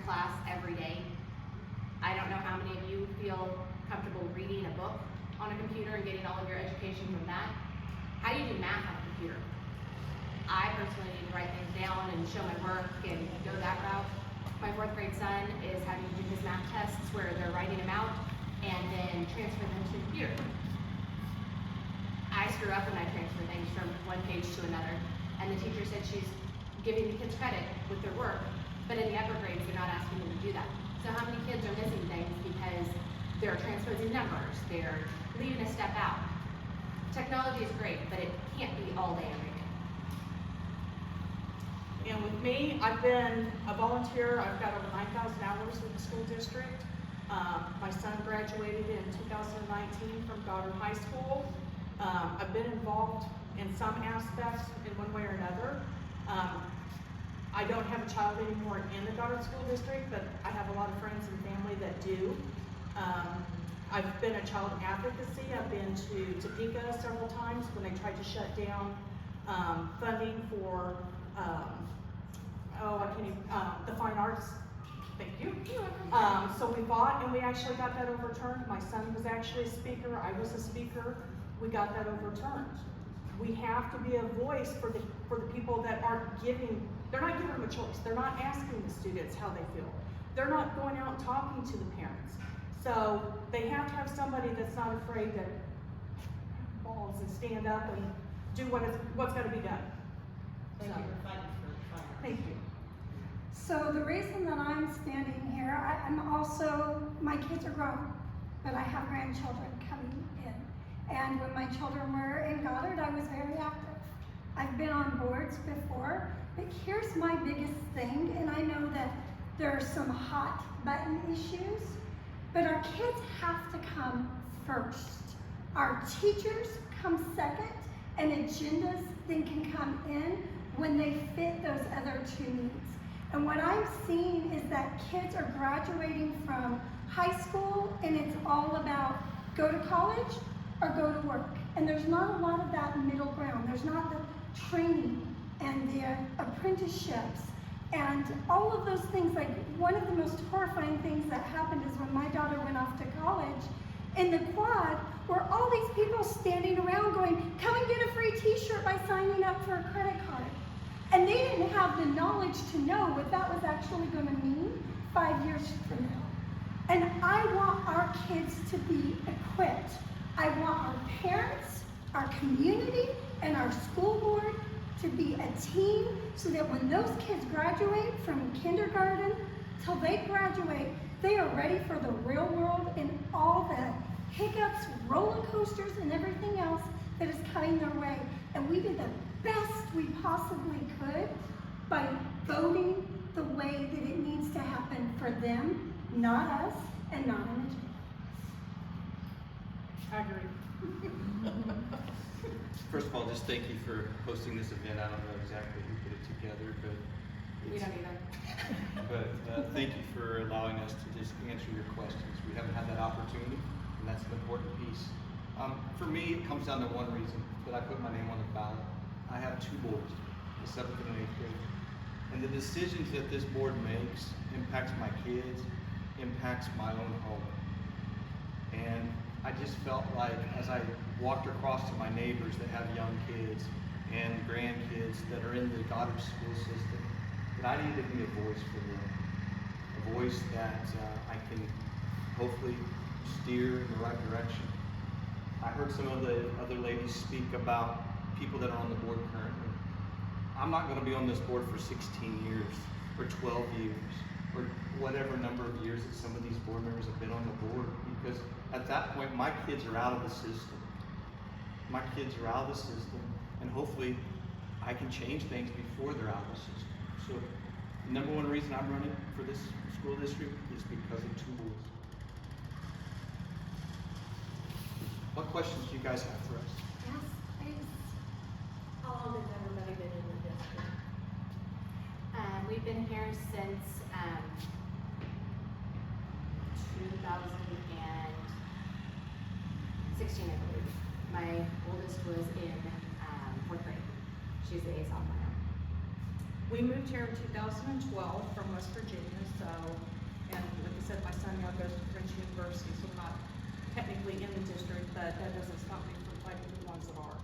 class every day. I don't know how many of you feel comfortable reading a book on a computer and getting all of your education from that. How do you do math on a computer? I personally need to write things down and show my work and go that route. My 4th grade son is having to do his math tests where they're writing them out and then transfer them to the computer. I screw up when I transfer things from one page to another, and the teacher said she's giving the kids credit with their work, but in the upper grades they're not asking them to do that. So how many kids are missing things because they're transposing numbers, they're leaving a step out? Technology is great, but it can't be all day every day. And with me, I've been a volunteer. I've got over 9,000 hours with the school district. My son graduated in 2019 from Goddard High School. I've been involved in some aspects in one way or another. I don't have a child anymore in the Goddard School District, but I have a lot of friends and family that do. I've been a child advocacy. I've been to Topeka several times when they tried to shut down funding for the fine arts. Thank you. So we fought and we actually got that overturned. My son was actually a speaker. I was a speaker. We got that overturned. We have to be a voice for the people that aren't giving. They're not giving them a choice. They're not asking the students how they feel. They're not going out and talking to the parents. So they have to have somebody that's not afraid to balls and stand up and do what's got to be done. Thank you for fighting for the fire. Thank you. So the reason that I'm standing here, my kids are grown, but I have grandchildren coming in. And when my children were in Goddard, I was very active. I've been on boards before, but here's my biggest thing, and I know that there are some hot button issues, but our kids have to come first. Our teachers come second, and agendas then can come in when they fit those other two needs. And what I'm seeing is that kids are graduating from high school and it's all about go to college or go to work. And there's not a lot of that middle ground. There's not the training and the apprenticeships and all of those things. Like one of the most horrifying things that happened is when my daughter went off to college, in the quad were all these people standing around going, come and get a free t-shirt by signing up for a credit card. And they didn't have the knowledge to know what that was actually going to mean 5 years from now. And I want our kids to be equipped. I want our parents, our community, and our school board to be a team so that when those kids graduate from kindergarten till they graduate, they are ready for the real world and all the hiccups, roller coasters, and everything else that is coming their way. And we did the best we possibly could by voting the way that it needs to happen for them, not us, and not in the jail. I agree. First of all, just thank you for hosting this event. I don't know exactly who put it together, but We don't either. But thank you for allowing us to just answer your questions. We haven't had that opportunity, and that's an important piece. For me, it comes down to one reason, that I put my name on the ballot. I have two boards, the 7th and 8th grade. And the decisions that this board makes impacts my kids, impacts my own home. And I just felt like as I walked across to my neighbors that have young kids and grandkids that are in the Goddard school system, that I need to be a voice for them. A voice that I can hopefully steer in the right direction. I heard some of the other ladies speak about people that are on the board currently. I'm not going to be on this board for 16 years or 12 years or whatever number of years that some of these board members have been on the board, because at that point my kids are out of the system. My kids are out of the system, and hopefully I can change things before they're out of the system. So the number one reason I'm running for this school district is because of two boards. What questions do you guys have for us? Yes, please. How long has everybody been in the district? We've been here since 2016, I believe. My oldest was in 4th grade. She's the ace on my own. We moved here in 2012 from West Virginia, so goes to Prince University, so I'm not technically in the district, but that doesn't stop me from fighting the ones that are.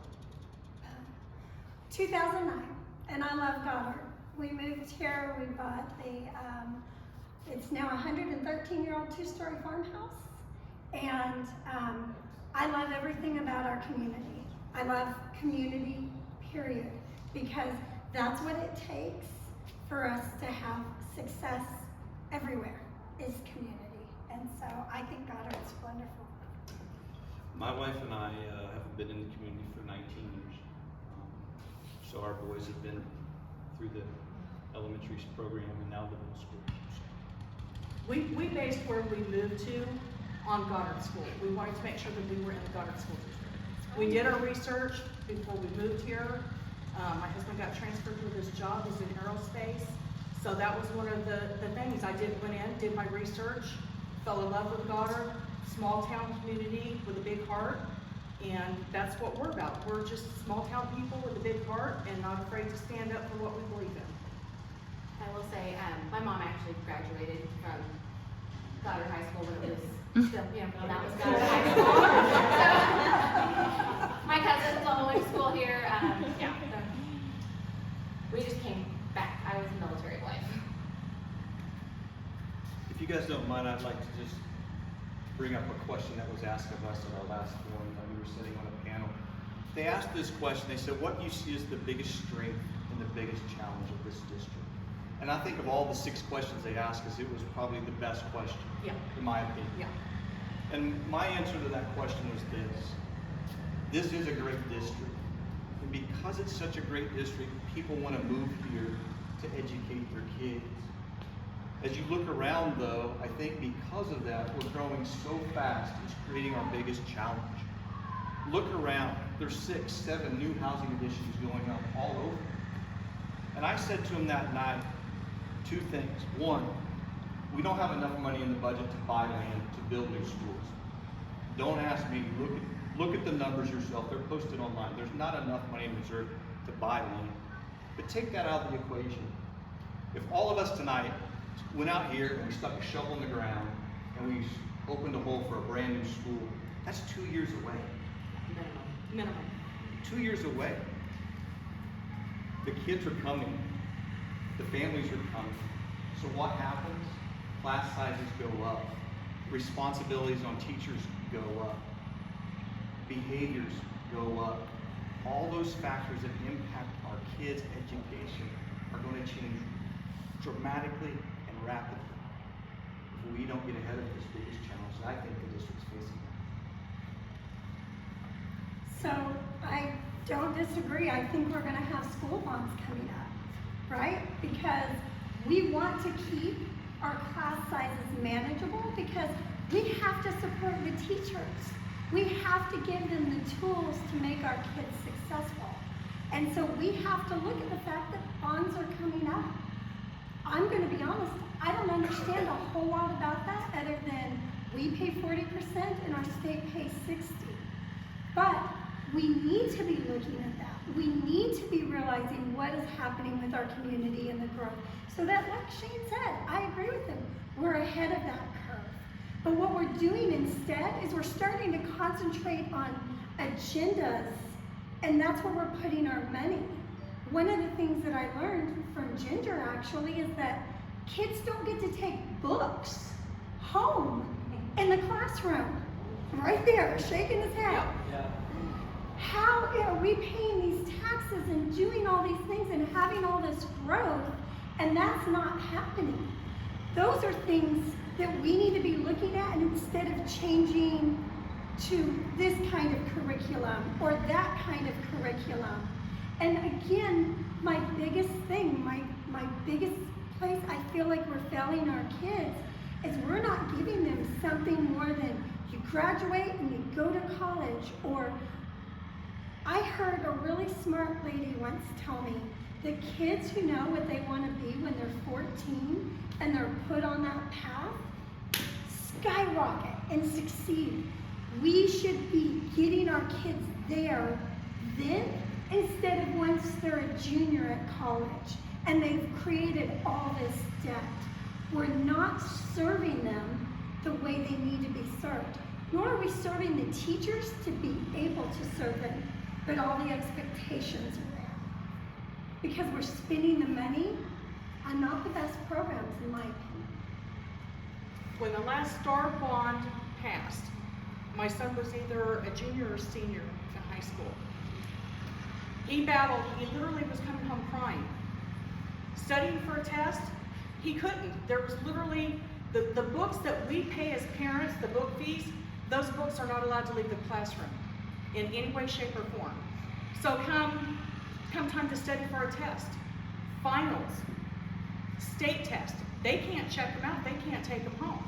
2009, and I love Goddard. We moved here, we bought it's now a 113-year-old two-story farmhouse, and I love everything about our community. I love community, period, because that's what it takes for us to have success everywhere, is community. And so I think Goddard's wonderful. My wife and I have been in the community for 19 years. So our boys have been through the elementary program and now the middle school. We based where we moved to on Goddard School. We wanted to make sure that we were in the Goddard School District. We did our research before we moved here. My husband got transferred with his job, he's in aerospace. So that was one of the things. I went in, did my research, fell in love with Goddard, small town community with a big heart. And that's what we're about. We're just small town people with a big heart and not afraid to stand up for what we believe in. I will say, my mom actually graduated from Goddard High School when it was still, when that was Goddard High School. So, my cousins all went to school here. So we just came back. I was a military wife. If you guys don't mind, I'd like to just bring up a question that was asked of us at our last forum when we were sitting on a panel. They asked this question, they said, what do you see as the biggest strength and the biggest challenge of this district? And I think of all the 6 questions they asked us, it was probably the best question, in my opinion. Yeah. And my answer to that question was this. This is a great district. And because it's such a great district, people want to move here to educate their kids. As you look around though, I think because of that, we're growing so fast, it's creating our biggest challenge. Look around, there's 6, 7 new housing additions going up all over. And I said to him that night, 2 things. 1, we don't have enough money in the budget to buy land to build new schools. Don't ask me, look at the numbers yourself, they're posted online. There's not enough money in reserve to buy land. But take that out of the equation. If all of us tonight went out here and we stuck a shovel in the ground and we opened a hole for a brand new school, that's 2 years away. Minimum. 2 years away. The kids are coming. The families are coming. So what happens? Class sizes go up. Responsibilities on teachers go up. Behaviors go up. All those factors that impact our kids' education are going to change dramatically and rapidly if we don't get ahead of this biggest challenge that I think the district's facing. So I don't disagree. I think we're going to have school bonds coming up, right? Because we want to keep our class sizes manageable because we have to support the teachers. We have to give them the tools to make our kids successful. And so we have to look at the fact that bonds are coming up. I'm going to be honest, I don't understand a whole lot about that other than we pay 40% and our state pays 60%. But we need to be looking at that. We need to be realizing what is happening with our community and the growth. So that, like Shane said, I agree with him. We're ahead of that curve. But what we're doing instead is we're starting to concentrate on agendas, and that's where we're putting our money. One of the things that I learned from Ginger actually is that kids don't get to take books home in the classroom. Right there, shaking his head. Yeah. How are we paying these taxes and doing all these things and having all this growth, and that's not happening? Those are things that we need to be looking at, and instead of changing to this kind of curriculum or that kind of curriculum. And again, my biggest thing, my biggest place I feel like we're failing our kids is we're not giving them something more than you graduate and you go to college. Or I heard a really smart lady once tell me the kids who know what they want to be when they're 14 and they're put on that path skyrocket and succeed. We should be getting our kids there then instead of once they're a junior at college and they've created all this debt. We're not serving them the way they need to be served. Nor are we serving the teachers to be able to serve them, but all the expectations are there. Because we're spending the money on not the best programs, in my opinion. When the last STAR bond passed, my son was either a junior or senior in high school. He battled, he literally was coming home crying. Studying for a test, he couldn't. There was literally, the books that we pay as parents, the book fees, those books are not allowed to leave the classroom in any way, shape, or form. So come time to study for a test, finals, state test, they can't check them out, they can't take them home.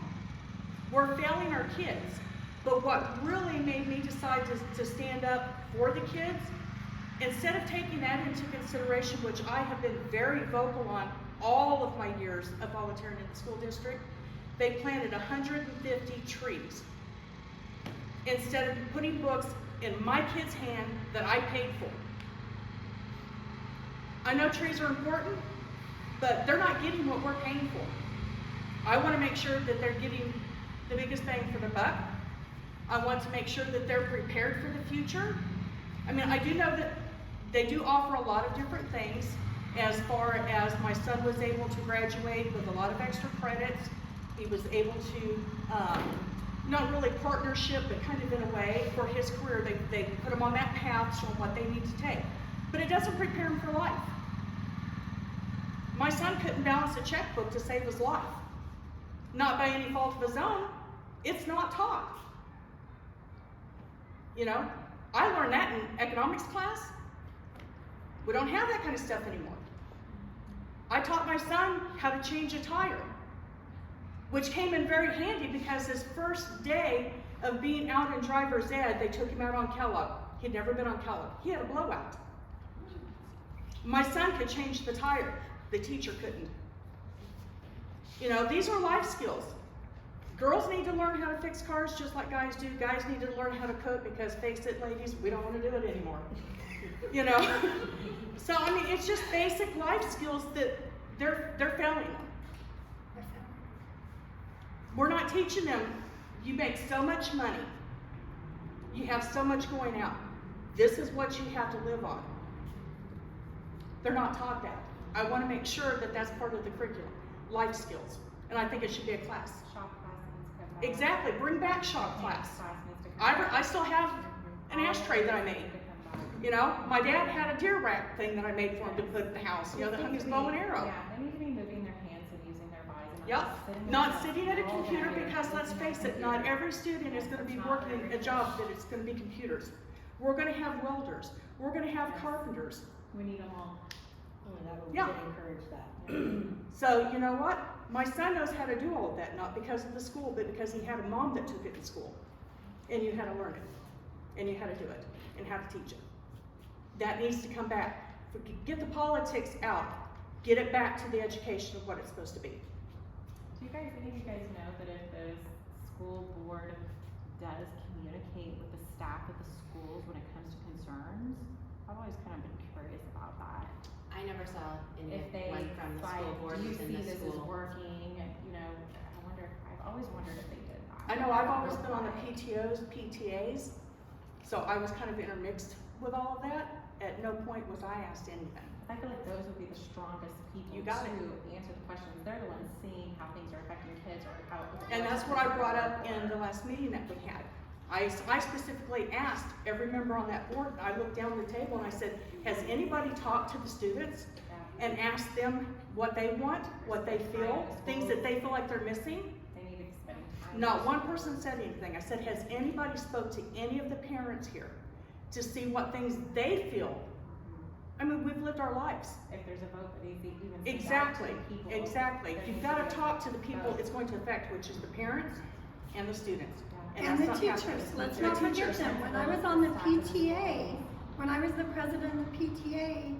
We're failing our kids, but what really made me decide to stand up for the kids, instead of taking that into consideration, which I have been very vocal on all of my years of volunteering in the school district, they planted 150 trees. Instead of putting books in my kid's hand that I paid for. I know trees are important, but they're not getting what we're paying for. I want to make sure that they're getting the biggest bang for the buck. I want to make sure that they're prepared for the future. I mean, I do know that they do offer a lot of different things. As far as my son was able to graduate with a lot of extra credits, he was able to, not really partnership, but kind of in a way for his career. They put him on that path, showing what they need to take. But it doesn't prepare him for life. My son couldn't balance a checkbook to save his life. Not by any fault of his own. It's not taught. You know, I learned that in economics class. We don't have that kind of stuff anymore. I taught my son how to change a tire, which came in very handy because his first day of being out in driver's ed, they took him out on Kellogg. He'd never been on Kellogg. He had a blowout. My son could change the tire. The teacher couldn't. You know, these are life skills. Girls need to learn how to fix cars just like guys do. Guys need to learn how to cook because, face it, ladies, we don't want to do it anymore. You know? So, I mean, it's just basic life skills that they're failing them. We're not teaching them, you make so much money. You have so much going out. This is what you have to live on. They're not taught that. I want to make sure that that's part of the curriculum. Life skills. And I think it should be a class. Shop class needs to come back. Exactly. Bring back shop class. Needs to come back. I still have an ashtray that I made. You know, my dad had a deer rack thing that I made for him to put in the house. You know, that hung his bow and arrow. Yeah, they need to be moving their hands and using their bodies. And Yep. not Not sitting at a computer because, let's face it, not every student is going to be working a job that it's going to be computers. We're going to have welders. We're going to have carpenters. We need them all. Yeah. Encourage that. So, you know what? My son knows how to do all of that, not because of the school, but because he had a mom that took it in school. And you had to learn it. And you had to do it. And how to teach it. That needs to come back. Get the politics out. Get it back to the education of what it's supposed to be. Do you guys, any of you guys know that if the school board does communicate with the staff at the schools when it comes to concerns? I've always kind of been curious about that. I never saw If they, anyone from the like, school board do you within see the this is school. working? You know, I wonder, I've always wondered if they did that. I know I've always been on the PTOs, PTAs, so I was kind of intermixed with all of that. At no point was I asked anything. I feel like those would be the strongest people You got to it. answer the questions. They're the ones seeing how things are affecting kids or how. And that's what I brought up in the last meeting that we had. I specifically asked every member on that board, I looked down the table and I said, has anybody talked to the students and asked them what they want, what they feel, things that they feel like they're missing? They need to spend time. Not one person said anything. I said, has anybody spoke to any of the parents here to see what things they feel? I mean, we've lived our lives. If there's a vote that needs to even send out Exactly, to the people. exactly. there You've needs got be to a talk to the people vote. it's going to affect, which is the parents and the students. And that's the not teachers, happening. let's The not forget teachers. them. When I was on the PTA, when I was the president of the PTA,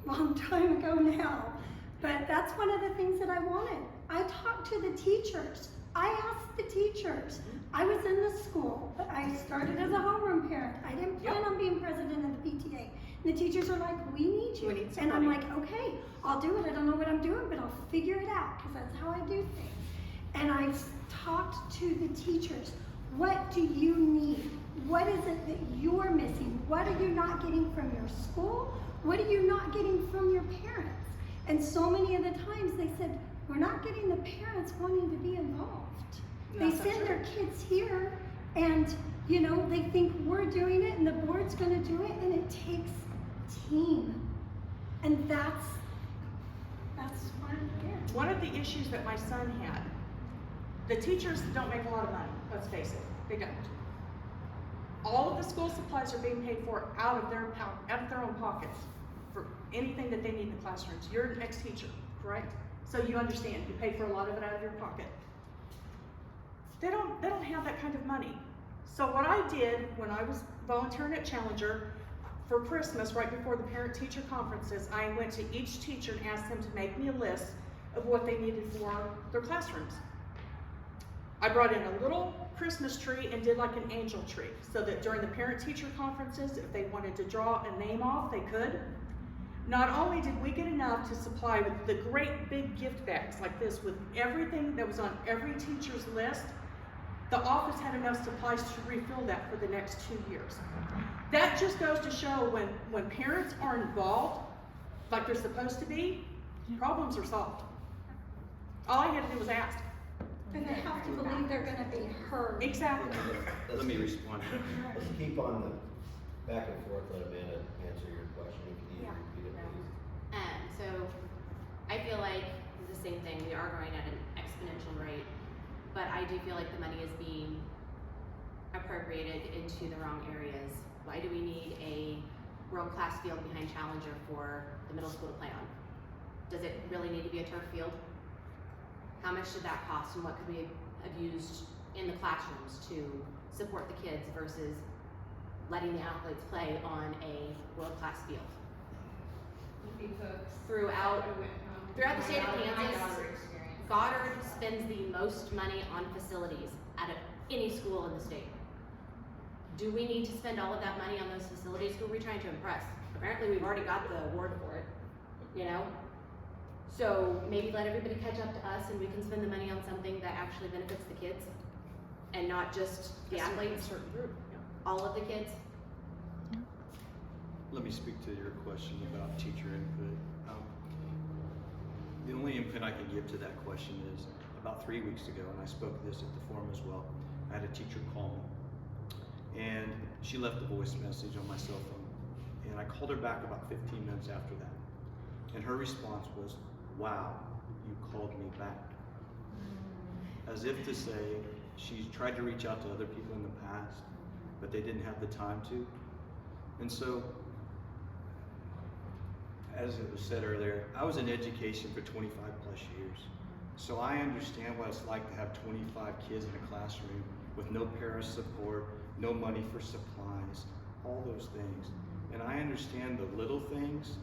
long time ago now, but that's one of the things that I wanted. I talked to the teachers. I asked the teachers. I was in the school, but I started as a homeroom parent. I didn't plan on being president of the PTA. And the teachers are like, we need you. We need And I'm somebody. like, okay, I'll do it. I don't know what I'm doing, but I'll figure it out because that's how I do things. And I talked to the teachers. What do you need? What is it that you're missing? What are you not getting from your school? What are you not getting from your parents? And so many of the times they said, we're not getting the parents wanting to be involved. They That's so send their true. kids here and, you know, they think we're doing it and the board's gonna do it, and it takes team. And that's why I'm here. One of the issues that my son had, the teachers don't make a lot of money, let's face it, they don't. All of the school supplies are being paid for out of their own pockets for anything that they need in the classrooms. You're an ex-teacher, correct? So you understand, you pay for a lot of it out of your pocket. They don't have that kind of money. So what I did when I was volunteering at Challenger for Christmas, right before the parent-teacher conferences, I went to each teacher and asked them to make me a list of what they needed for their classrooms. I brought in a little Christmas tree and did like an angel tree, so that during the parent-teacher conferences, if they wanted to draw a name off, they could. Not only did we get enough to supply with the great big gift bags like this with everything that was on every teacher's list, the office had enough supplies to refill that for the next 2 years. That just goes to show when parents are involved, like they're supposed to be, problems are solved. All I had to do was ask. And they have to believe they're gonna be heard. Exactly. Let me respond. Let's keep on the back and forth, let Amanda answer your question, if you need to repeat it, please. So I feel like it's the same thing. We are growing at an exponential rate, but I do feel like the money is being appropriated into the wrong areas. Why do we need a world-class field behind Challenger for the middle school to play on? Does it really need to be a turf field? How much did that cost, and what could we have used in the classrooms to support the kids versus letting the athletes play on a world-class field? Throughout the state of Kansas, Goddard spends the most money on facilities out of any school in the state. Do we need to spend all of that money on those facilities? Who are we trying to impress? Apparently we've already got the award for it, you know? So maybe let everybody catch up to us and we can spend the money on something that actually benefits the kids and not just the athletes, Certain group, yeah. all of the kids. Let me speak to your question about teacher input. The only input I can give to that question is about 3 weeks ago, and I spoke this at the forum as well, I had a teacher call me, and she left a voice message on my cell phone, and I called her back about 15 minutes after that, and her response was, "Wow, you called me back." As if to say, she's tried to reach out to other people in the past, but they didn't have the time to. And so, as it was said earlier, I was in education for 25 plus years. So I understand what it's like to have 25 kids in a classroom with no parent support, no money for supplies, all those things. And I understand the little things,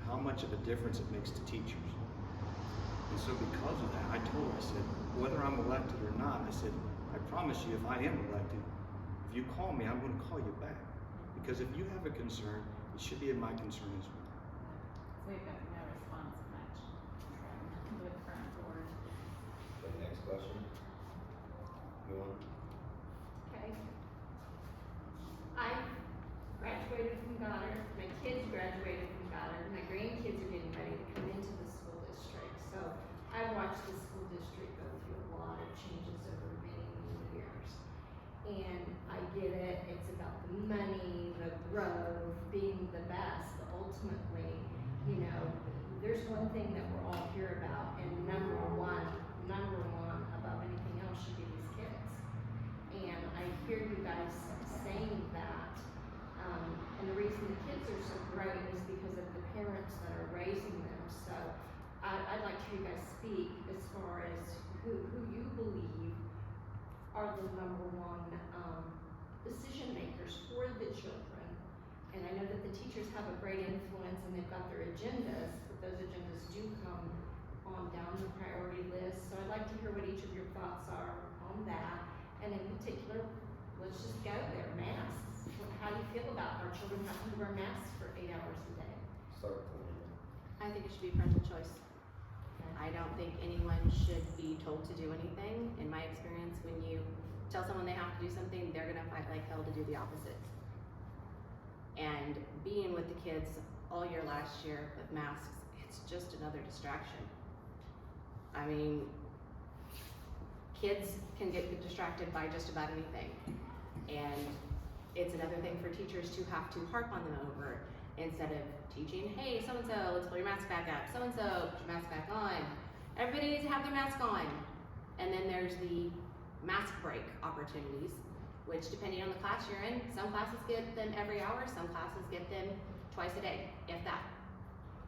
how much of a difference it makes to teachers. And so because of that, I told her, I said, whether I'm elected or not, I said, I promise you, if I am elected, if you call me, I'm going to call you back. Because if you have a concern, it should be my concern as well. We've got no response much from the current board. Okay, next question. Go on. Okay. I graduated from Goddard, my kids graduated from Goddard, my grandkids are getting ready to come into the school district. So I've watched the school district go through a lot of changes over many, many years. And I get it, it's about the money, the growth, being the best, but ultimately, you know, there's one thing that we're all here about, and number one above anything else should be these kids. And I hear you guys saying that, and the reason the kids are so great is because of the parents that are raising them. So I'd like to hear you guys speak as far as who you believe are the number one decision makers for the children. And I know that the teachers have a great influence and they've got their agendas, but those agendas do come on down the priority list. So I'd like to hear what each of your thoughts are on that. And in particular, let's just go there, masks. How do you feel about our children having to wear masks for 8 hours a day? Start with Amanda. I think it should be parental choice. I don't think anyone should be told told to do anything. In my experience, when you tell someone they have to do something, they're gonna fight like hell to do the opposite. And being with the kids all year last year with masks, it's just another distraction. I mean, kids can get distracted by just about anything. And it's another thing for teachers to have to harp on them over instead of teaching, hey, so-and-so, let's pull your mask back up. So-and-so, put your mask back on. Everybody needs to have their mask on. And then there's the mask break opportunities, which depending on the class you're in, some classes get them every hour, some classes get them twice a day, if that.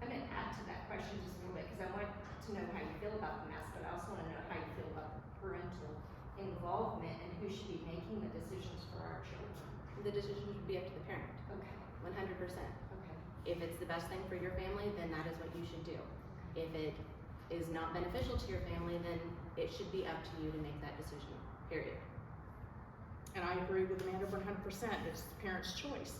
I'm gonna add to that question just a little bit, because I want to know how you feel about the mask, but I also wanna know how you feel about parental involvement and who should be making the decisions for our children. The decision should be up to the parent, Okay, 100%. okay. If it's the best thing for your family, then that is what you should do. If it is not beneficial to your family, then it should be up to you to make that decision, period. And I agree with Amanda 100%. It's the parent's choice.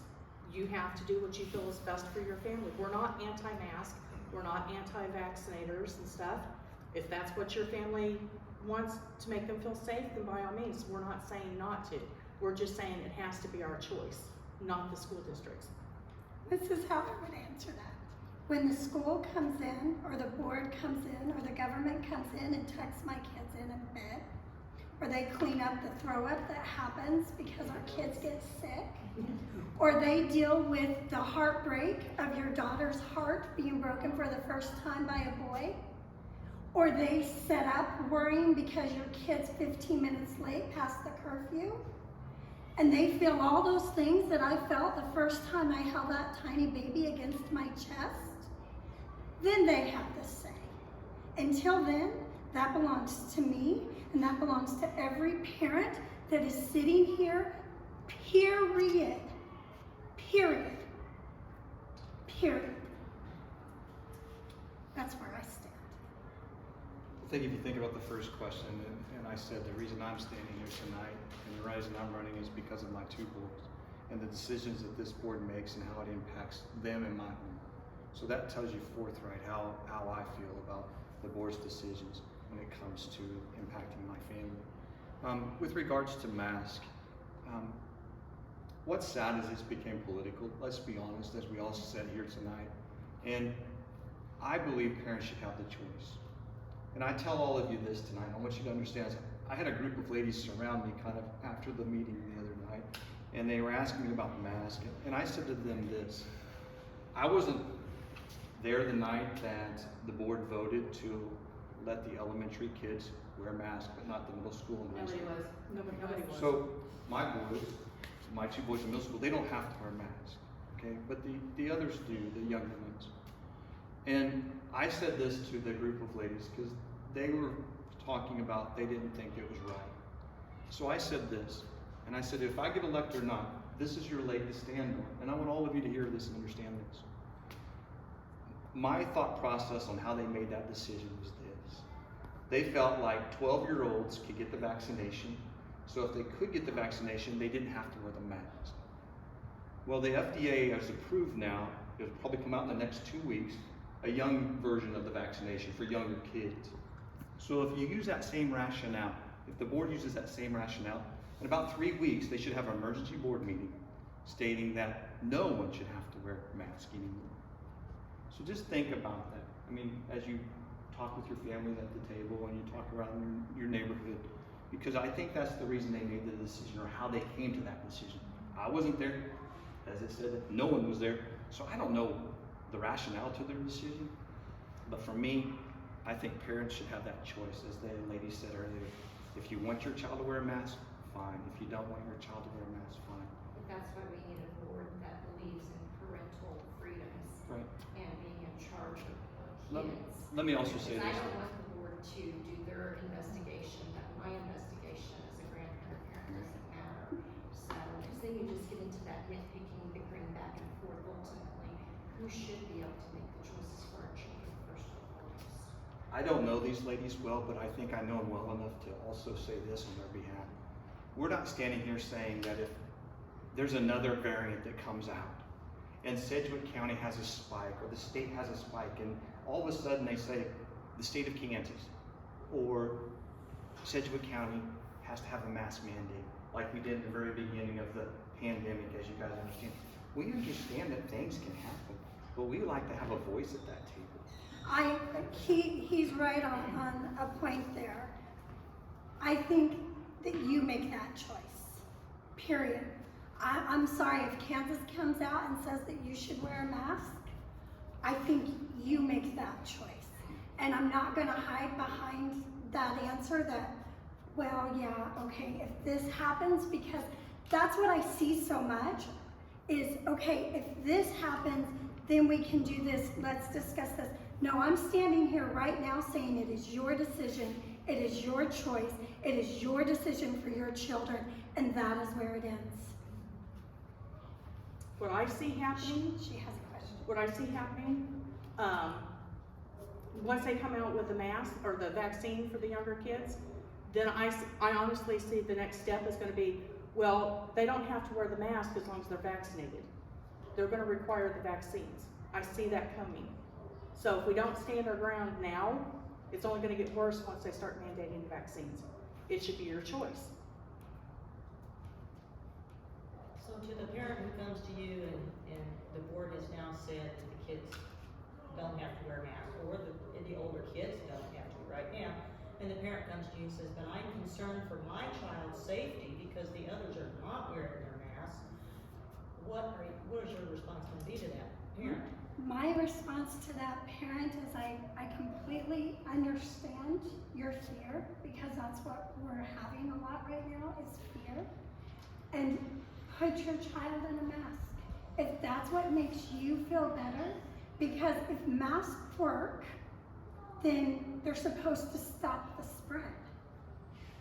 You have to do what you feel is best for your family. We're not anti-mask. We're not anti-vaccinators and stuff. If that's what your family wants to make them feel safe, then by all means, we're not saying not to. We're just saying it has to be our choice, not the school district's. This is how I would answer that. When the school comes in, or the board comes in, or the government comes in and tucks my kids in bed, or they clean up the throw up that happens because our kids get sick, or they deal with the heartbreak of your daughter's heart being broken for the first time by a boy, or they set up worrying because your kid's 15 minutes late past the curfew, and they feel all those things that I felt the first time I held that tiny baby against my chest, then they have the say. Until then, that belongs to me, and that belongs to every parent that is sitting here, period. Period. Period. That's where I stand. I think if you think about the first question, and I said the reason I'm standing here tonight and the reason I'm running is because of my two boys and the decisions that this board makes and how it impacts them and my home. So that tells you forthright how I feel about the board's decisions when it comes to impacting my family. With regards to mask, what's sad is this became political, let's be honest, as we all said here tonight. And I believe parents should have the choice. And I tell all of you this tonight, I want you to understand, I had a group of ladies surround me kind of after the meeting the other night, and they were asking me about the mask, and I said to them this, I wasn't there the night that the board voted to let the elementary kids wear masks, but not the middle school and high school. Nobody was. So my boys, my two boys in middle school, they don't have to wear masks, okay? But the others do, the younger ones. And I said this to the group of ladies because they were talking about they didn't think it was right. So I said this, and I said, if I get elected or not, this is your leg to stand on. And I want all of you to hear this and understand this. My thought process on how they made that decision was this. They felt like 12-year-olds could get the vaccination, so if they could get the vaccination, they didn't have to wear the mask. Well, the FDA has approved now, it'll probably come out in the next 2 weeks, a young version of the vaccination for younger kids. So if you use that same rationale, if the board uses that same rationale, in about 3 weeks, they should have an emergency board meeting stating that no one should have to wear a mask anymore. So just think about that. I mean, as you talk with your family at the table and you talk around your neighborhood, because I think that's the reason they made the decision or how they came to that decision. I wasn't there, as it said, no one was there, so I don't know the rationale to their decision. But for me, I think parents should have that choice, as the lady said earlier. If you want your child to wear a mask, fine. If you don't want your child to wear a mask, fine. But that's why we need a board that believes in parental freedoms Right. and being in charge of Let kids. me also say Because I this. don't want the board to do their investigation, but my investigation as a grandparent doesn't matter. So, because then you just get into that nitpicking, bickering back and forth ultimately. Who should be able to make the choices for our children first and foremost? I don't know these ladies well, but I think I know them well enough to also say this on their behalf. We're not standing here saying that if there's another variant that comes out and Sedgwick County has a spike or the state has a spike and all of a sudden they say the state of Kansas or Sedgwick County has to have a mask mandate, like we did in the very beginning of the pandemic, as you guys understand. We understand that things can happen, but we like to have a voice at that table. He's right on a point there. I think that you make that choice, period. I'm sorry, if Kansas comes out and says that you should wear a mask, I think you make that choice. And I'm not gonna hide behind that answer that, well, yeah, okay, if this happens, because that's what I see so much is, okay, if this happens, then we can do this, let's discuss this. No, I'm standing here right now saying it is your decision, it is your choice, it is your decision for your children, and that is where it ends. What I see happening, She has a question. what I see happening, once they come out with the mask or the vaccine for the younger kids, then I honestly see the next step is gonna be, well, they don't have to wear the mask as long as they're vaccinated. They're gonna require the vaccines. I see that coming. So if we don't stand our ground now, it's only gonna get worse once they start mandating the vaccines. It should be your choice. So to the parent who comes to you and the board has now said that the kids don't have to wear masks, or the older kids don't have to right now, and the parent comes to you and says, but I'm concerned for my child's safety because the others are not wearing their masks, what is your response going to be to that parent? My response to that parent is I completely understand your fear, because that's what we're having a lot right now is fear. And put your child in a mask. If that's what makes you feel better, because if masks work, then they're supposed to stop the spread.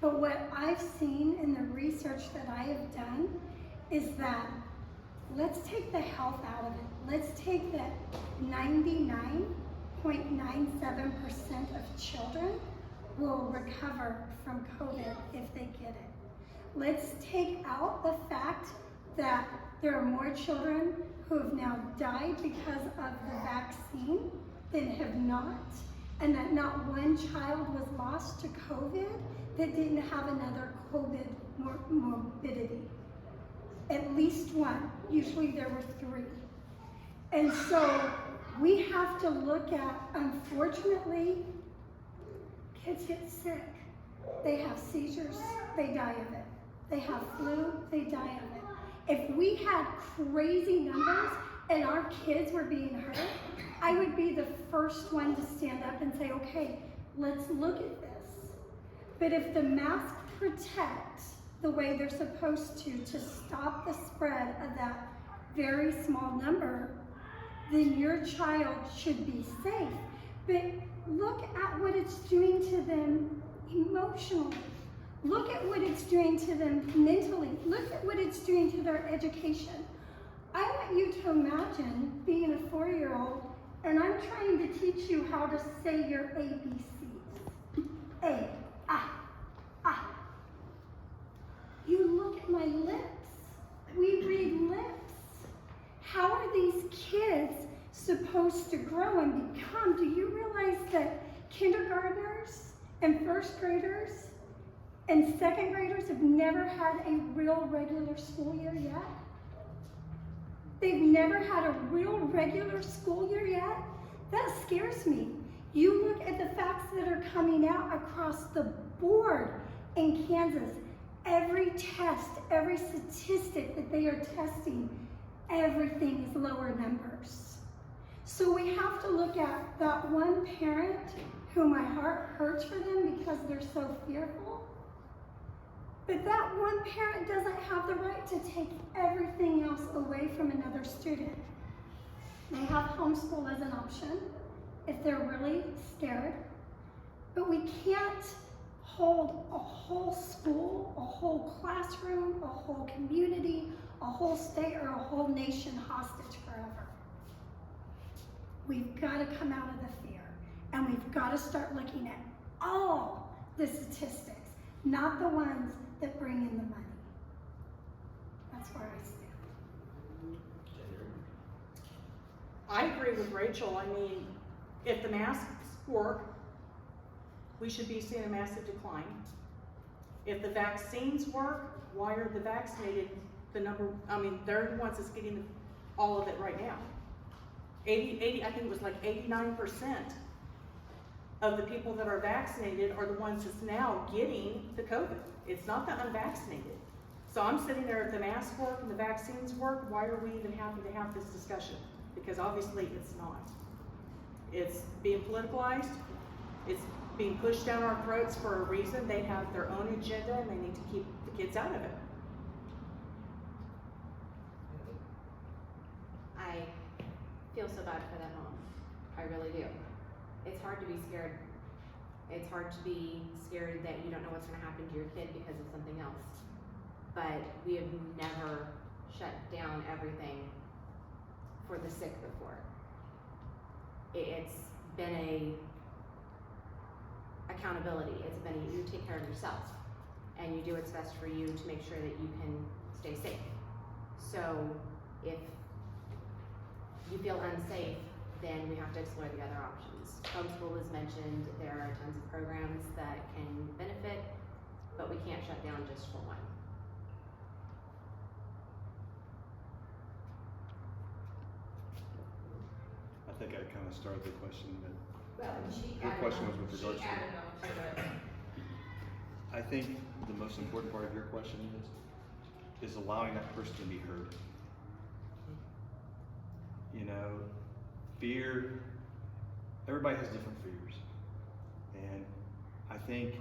But what I've seen in the research that I have done is that let's take the health out of it. Let's take that 99.97% of children will recover from COVID if they get it. Let's take out the fact that there are more children who have now died because of the vaccine than have not, and that not one child was lost to COVID that didn't have another COVID morbidity. At least one, usually there were 3. And so we have to look at, unfortunately, kids get sick. They have seizures, they die of it. They have flu, they die of it. If we had crazy numbers and our kids were being hurt, I would be the first one to stand up and say, okay, let's look at this. But if the masks protect the way they're supposed to stop the spread of that very small number, then your child should be safe. But look at what it's doing to them emotionally. Look at what it's doing to them mentally. Look at what it's doing to their education. I want you to imagine being a 4-year-old and I'm trying to teach you how to say your ABCs. A, ah, ah. You look at my lips. We read lips. How are these kids supposed to grow and become? Do you realize that kindergartners and first graders and second graders have never had a real regular school year yet? They've never had a real regular school year yet? That scares me. You look at the facts that are coming out across the board in Kansas. Every test, every statistic that they are testing, everything is lower numbers. So we have to look at that one parent who my heart hurts for them because they're so fearful. But that one parent doesn't have the right to take everything else away from another student. They have homeschool as an option if they're really scared. But we can't hold a whole school, a whole classroom, a whole community, a whole state, or a whole nation hostage forever. We've got to come out of the fear, and we've got to start looking at all the statistics, not the ones that bring in the money. That's where I stand. I agree with Rachel. I mean, if the masks work, we should be seeing a massive decline. If the vaccines work, why are the vaccinated they're the ones that's getting all of it right now. I think it was like 89% of the people that are vaccinated are the ones that's now getting the COVID. It's not the unvaccinated. So I'm sitting there, if the masks work and the vaccines work, why are we even having to have this discussion? Because obviously it's not. It's being politicalized, it's being pushed down our throats for a reason. They have their own agenda and they need to keep the kids out of it. I feel so bad for that mom. I really do. It's hard to be scared. It's hard to be scared that you don't know what's going to happen to your kid because of something else. But we have never shut down everything for the sick before. It's been a accountability. It's been you take care of yourself and you do what's best for you to make sure that you can stay safe. So if you feel unsafe, then we have to explore the other options. Homeschool was mentioned. There are tons of programs that can benefit, but we can't shut down just for one. I think I kind of started the question, but Well, she your added question on- was with regards She to. added on to it. I think the most important part of your question is allowing that person to be heard. You know, fear, everybody has different fears. And I think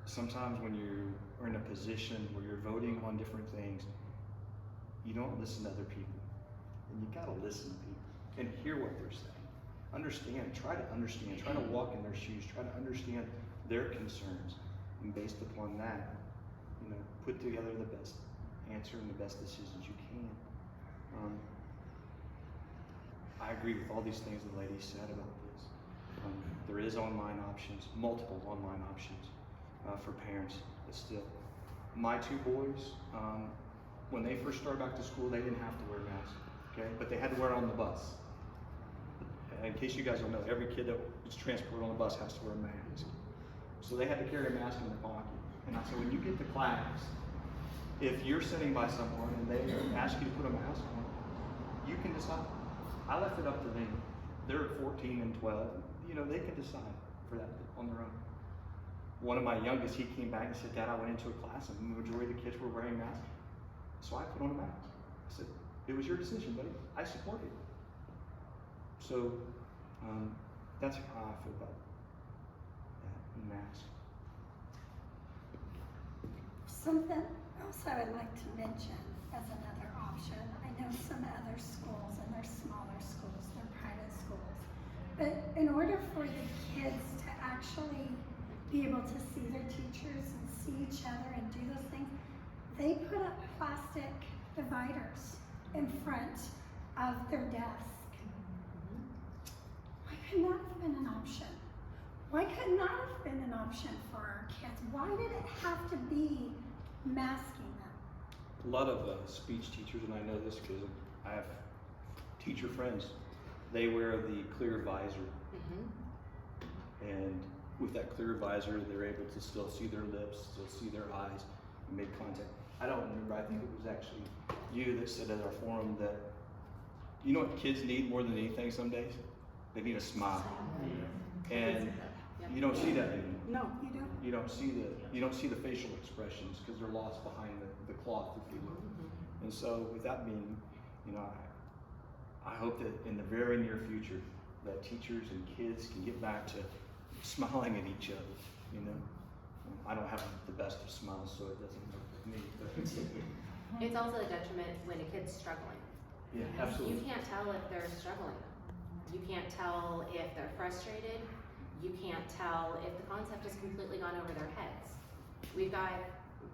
sometimes when you are in a position where you're voting on different things, you don't listen to other people. And you gotta listen to people and hear what they're saying. Understand, try to walk in their shoes, try to understand their concerns. And based upon that, you know, put together the best answer and the best decisions you can. I agree with all these things the lady said about this. There is online options, multiple online options for parents, but still. My two boys, when they first started back to school, they didn't have to wear masks, okay? But they had to wear it on the bus. In case you guys don't know, every kid that is transported on the bus has to wear a mask. So they had to carry a mask in their pocket. And I said, when you get to class, if you're sitting by someone and they ask you to put a mask on, you can decide. I left it up to them. They're 14 and 12. You know, they can decide for that on their own. One of my youngest, he came back and said, Dad, I went into a class and the majority of the kids were wearing masks. So I put on a mask. I said, it was your decision, buddy. I support it. So that's how I feel about that mask. Something else I would like to mention as another option. I know some other schools, and they're smaller schools, they're private schools. But in order for the kids to actually be able to see their teachers and see each other and do those things, they put up plastic dividers in front of their desk. Why couldn't that have been an option? Why could not have been an option for our kids? Why did it have to be masking them? A lot of speech teachers, and I know this because I have teacher friends, they wear the clear visor. And with that clear visor, they're able to still see their lips, still see their eyes, and make contact. I don't remember, I think it was actually you that said at our forum that, you know what kids need more than anything some days? They need a smile. And you don't see that anymore. No, You don't? You don't see the facial expressions because they're lost behind the cloth, if you will. And so with that being, you know, I hope that in the very near future that teachers and kids can get back to smiling at each other, you know. I don't have the best of smiles, so it doesn't work with me. But It's also a detriment when a kid's struggling. yeah, You absolutely. can't tell if they're struggling. You can't tell if they're frustrated. You can't tell if the concept has completely gone over their heads. We've got,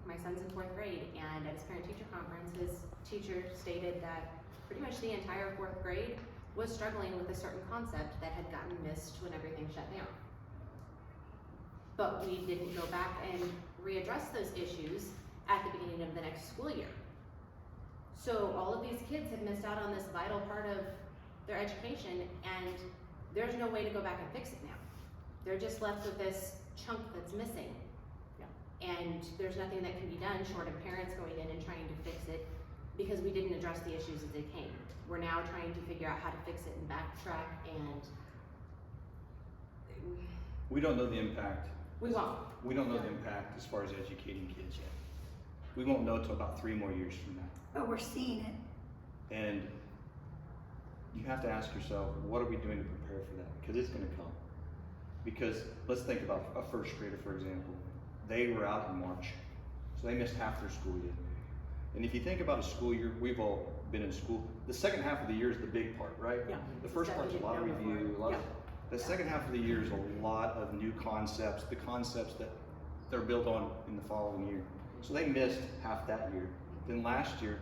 my son's in 4th grade, and at his parent-teacher conference, his teacher stated that pretty much the entire 4th grade was struggling with a certain concept that had gotten missed when everything shut down. But we didn't go back and readdress those issues at the beginning of the next school year. So all of these kids have missed out on this vital part of their education, and there's no way to go back and fix it now. They're just left with this chunk that's missing. And there's nothing that can be done short of parents going in and trying to fix it, because we didn't address the issues as they came. We're now trying to figure out how to fix it and backtrack, and We don't know the impact. we won't. We don't know the impact as far as educating kids yet. We won't know till about 3 more years from now. But we're seeing it. And you have to ask yourself, what are we doing to prepare for that? Because it's gonna come. Because let's think about a first grader, for example. They were out in March, so they missed half their school year. And if you think about a school year, we've all been in school. The second half of the year is the big part, right? Yeah. The first part's a lot of review, the second half of the year is a lot of new concepts, the concepts that they're built on in the following year. So they missed half that year. Then last year,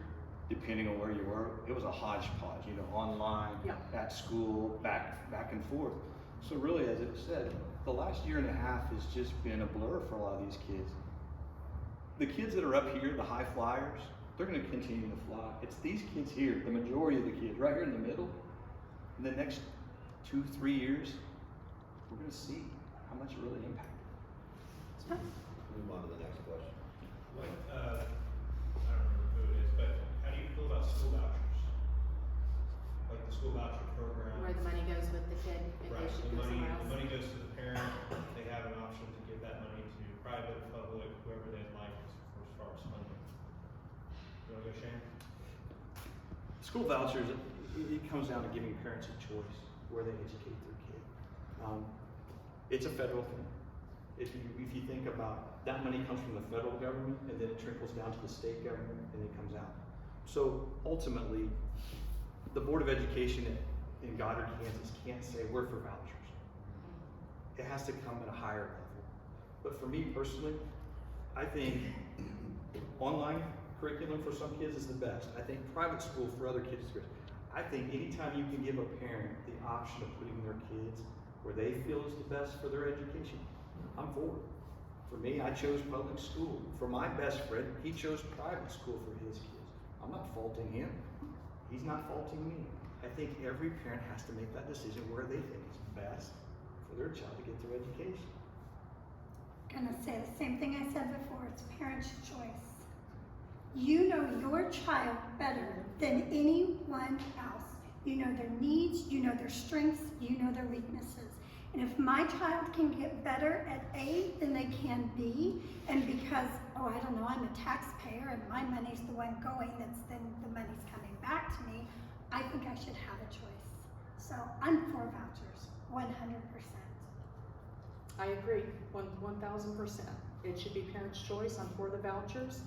depending on where you were, it was a hodgepodge, online, at school, back and forth. So really, as it said, the last year and a half has just been a blur for a lot of these kids. The kids that are up here, the high flyers, they're gonna continue to fly. It's these kids here, the majority of the kids, right here in the middle. In the next 2-3 years, we're gonna see how much it really impacted. Move on to the next question. What, I don't remember who it is, but how do you feel about school vouchers? Like the school voucher program? Where the money goes with the kid, if Right, they should the go somewhere else. money goes to the parent, they have an option to give that money to private, public, whoever they'd like as far as funding. You wanna go, Shane? School vouchers, it comes down to giving parents a choice where they educate their kid. It's a federal thing. If you think about, that money comes from the federal government, and then it trickles down to the state government, and it comes out. So ultimately, the Board of Education in Goddard, Kansas can't say we're for vouchers. It has to come at a higher level. But for me personally, I think online curriculum for some kids is the best. I think private school for other kids is great. I think anytime you can give a parent the option of putting their kids where they feel is the best for their education, I'm for it. For me, I chose public school. For my best friend, he chose private school for his kids. I'm not faulting him. He's not faulting me. I think every parent has to make that decision where they think is best for their child to get their education. I'm gonna say the same thing I said before, it's parents' choice. You know your child better than anyone else. You know their needs, you know their strengths, you know their weaknesses. And if my child can get better at A than they can B, and because, I don't know, I'm a taxpayer and my money's the one going, then the money's coming back to me, I think I should have a choice. So I'm for vouchers, 100%. I agree, 1,000%. It should be parents' choice. I'm for the vouchers.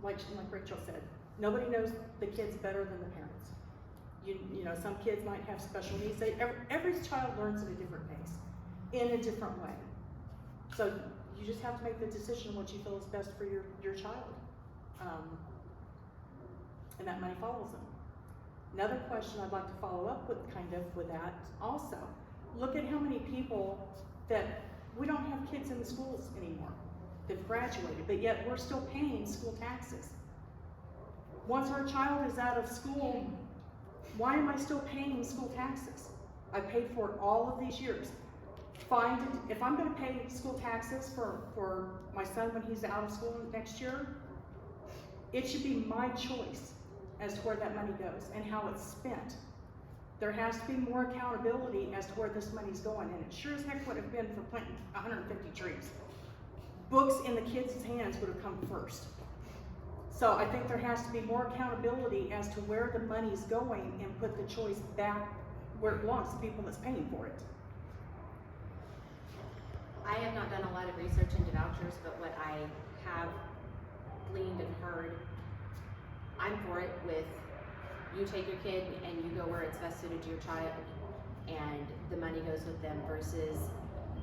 Like Rachel said, nobody knows the kids better than the parents. You know, some kids might have special needs. Every child learns at a different pace, in a different way. So you just have to make the decision what you feel is best for your child. And that money follows them. Another question I'd like to follow up with with that also. Look at how many people that we don't have kids in the schools anymore. They've graduated, but yet we're still paying school taxes. Once our child is out of school, why am I still paying school taxes? I paid for it all of these years. If I'm gonna pay school taxes for my son when he's out of school next year, it should be my choice as to where that money goes and how it's spent. There has to be more accountability as to where this money's going, and it sure as heck would have been for planting 150 trees. Books in the kids' hands would have come first. So I think there has to be more accountability as to where the money's going and put the choice back where it belongs to people that's paying for it. I have not done a lot of research into vouchers, but what I have gleaned and heard, I'm for it with you take your kid and you go where it's best suited to your child and the money goes with them versus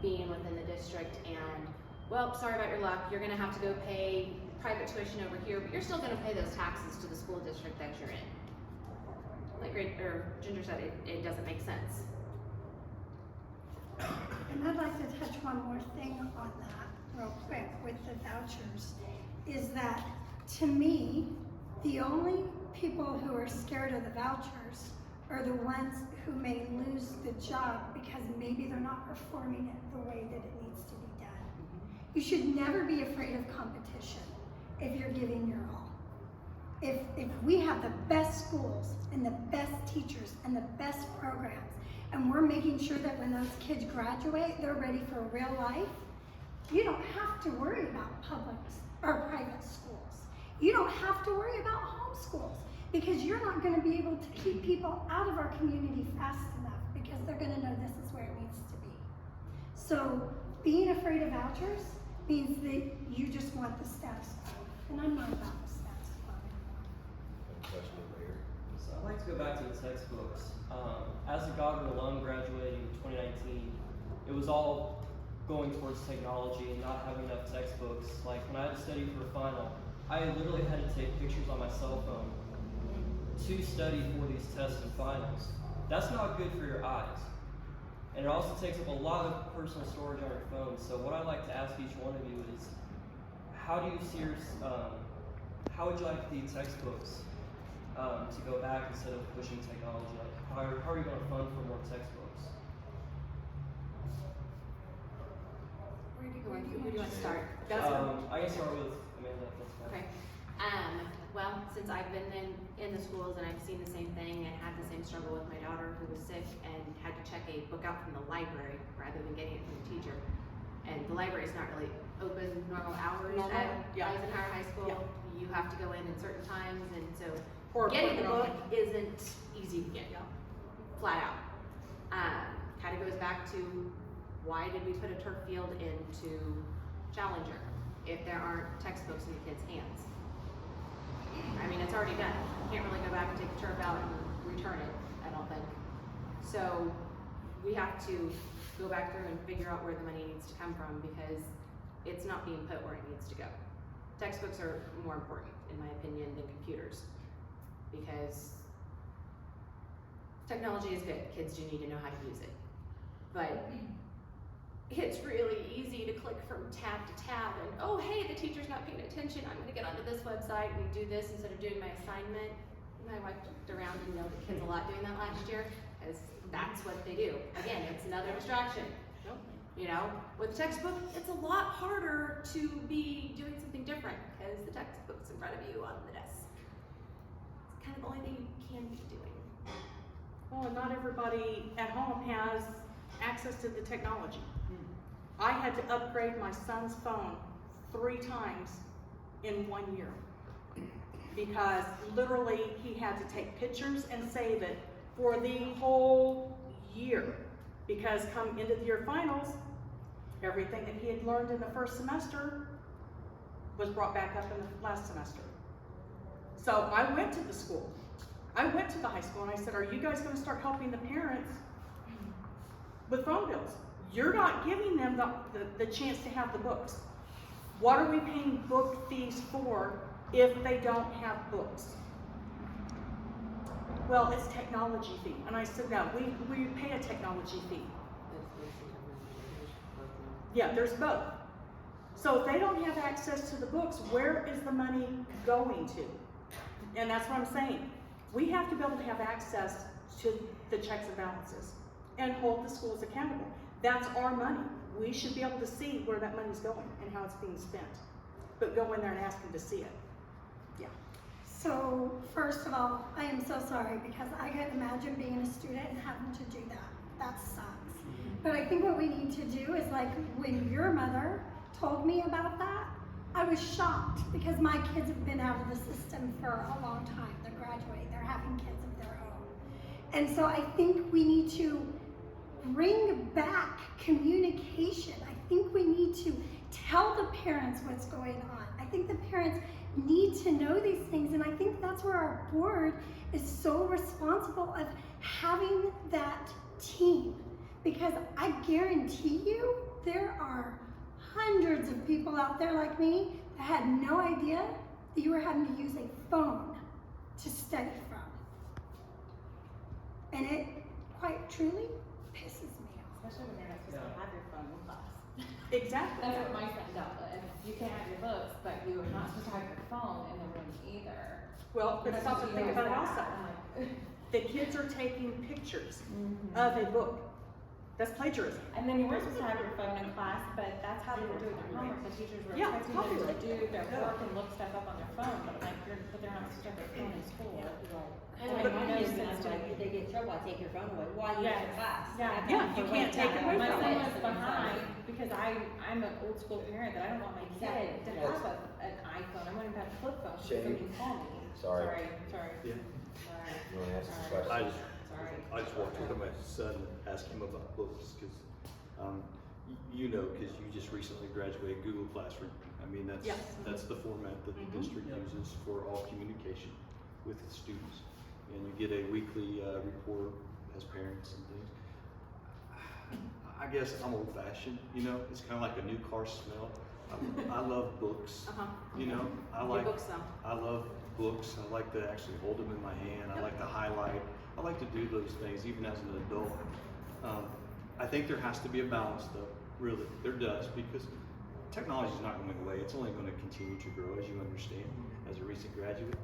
being within the district and, well, sorry about your luck, you're gonna have to go pay private tuition over here, but you're still gonna pay those taxes to the school district that you're in. Like Ginger said, it doesn't make sense. And I'd like to touch one more thing on that real quick with the vouchers, is that to me, the only people who are scared of the vouchers are the ones who may lose the job because maybe they're not performing it the way that it needs to be done. You should never be afraid of competition if you're giving your all. If we have the best schools and the best teachers and the best programs, and we're making sure that when those kids graduate, they're ready for real life, you don't have to worry about public or private schools. You don't have to worry about homeschools, because you're not going to be able to keep people out of our community fast enough, because they're going to know this is where it needs to be. So being afraid of vouchers means that you just want the status quo, and I'm not about the status quo anymore. Question over here. So I'd like to go back to the textbooks. As a Goddard alum graduating in 2019, it was all going towards technology and not having enough textbooks. Like when I had to study for a final, I literally had to take pictures on my cell phone to study for these tests and finals. That's not good for your eyes. And it also takes up a lot of personal storage on your phone. So what I'd like to ask each one of you is, how do you see your, how would you like the textbooks to go back instead of pushing technology? Like, how are you going to fund for more textbooks? Who do you want to start? I can start with Amanda, if that's fine. Okay. Well, since I've been in the schools and I've seen the same thing and had the same struggle with my daughter who was sick and had to check a book out from the library rather than getting it from the teacher. And the library is not really open normal hours at Eisenhower High School. Yeah. You have to go in at certain times, and so Or getting the put it book on. isn't easy to get, flat out. Kind of goes back to, why did we put a turf field into Challenger if there aren't textbooks in the kids' hands? I mean, it's already done. You can't really go back and take the turf out and return it, I don't think. So we have to go back through and figure out where the money needs to come from, because it's not being put where it needs to go. Textbooks are more important, in my opinion, than computers, because technology is good. Kids do need to know how to use it. But it's really easy to click from tab to tab and, oh, hey, the teacher's not paying attention. I'm going to get onto this website and do this instead of doing my assignment. My wife looked around and know the kids a lot doing that last year, because that's what they do. Again, it's another distraction. You know, with textbook, it's a lot harder to be doing something different because the textbook's in front of you on the desk. It's kind of the only thing you can be doing. Well, and not everybody at home has access to the technology. I had to upgrade my son's phone 3 times in 1 year, because literally he had to take pictures and save it for the whole year, because come end of the year finals, everything that he had learned in the first semester was brought back up in the last semester. So I went to the school. I went to the high school and I said, are you guys going to start helping the parents with phone bills? You're not giving them the chance to have the books. What are we paying book fees for if they don't have books? Well, it's technology fee. And I said, no, we pay a technology fee. Yeah, there's both. So if they don't have access to the books, where is the money going to? And that's what I'm saying. We have to be able to have access to the checks and balances and hold the schools accountable. That's our money. We should be able to see where that money's going and how it's being spent. But go in there and ask them to see it. Yeah. So, first of all, I am so sorry, because I couldn't imagine being a student and having to do that. That sucks. But I think what we need to do is, like, when your mother told me about that, I was shocked, because my kids have been out of the system for a long time. They're graduating, they're having kids of their own. And so I think we need to bring back communication. I think we need to tell the parents what's going on. I think the parents need to know these things, and I think that's where our board is so responsible of having that team, because I guarantee you there are hundreds of people out there like me that had no idea that you were having to use a phone to study from. And it quite truly pisses me off. Especially when you're not supposed to have your phone in class. Exactly. That's what my son dealt with. You can't have your books, but you are not supposed to have your phone in the room either. Well, but You're stop supposed and to think about it use also. that. I'm like, The kids are taking pictures of a book That's plagiarism. And then you weren't supposed to have your phone in class, but that's how they were doing their homework. The teachers were Yeah, it's expecting them to copyright. do their work and look stuff up on their phone, but like, but they're not supposed to have their phone in school. And But like, no my kids, sense to like, it. if they get in trouble, I take your phone away while you're in Yes. class. Yeah. Yeah, you can't take it away My from son them. was behind because I'm an old school parent that I don't want my kid to have an iPhone. I want him to have a flip phone so Shane. he can call me. Sorry. Sorry. Yeah. Sorry. You wanna ask some Sorry. I questions? Sorry. just walked over to my son and asked him about books, cause, you know, cause you just recently graduated Google Classroom. I mean, Yes. that's the format that the district Yep. uses for all communication with the students. And you get a weekly, report as parents and things. I guess I'm old fashioned, you know, it's kinda like a new car smell. I love books, Uh-huh. you know, I Your like. books though. I love books. I like to actually hold them in my hand. I like to highlight. I like to do those things even as an adult. I think there has to be a balance though, really. There does, because technology is not going away. It's only going to continue to grow, as you understand, as a recent graduate.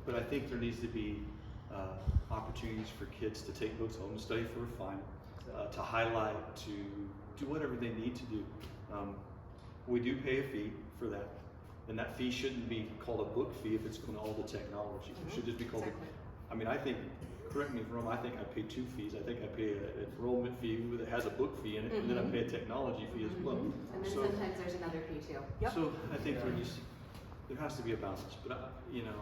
But I think there needs to be opportunities for kids to take books home, to study for a final, to highlight, to do whatever they need to do. We do pay a fee for that. And that fee shouldn't be called a book fee if it's going to all the technology. It should just be called, Exactly. I mean, I think, correct me if I'm wrong, I think I pay 2 fees. I think I pay an enrollment fee that has a book fee in it, and then I pay a technology fee as well. And then So- sometimes there's another fee too. Yep. So I think there has to be a balance, but you know,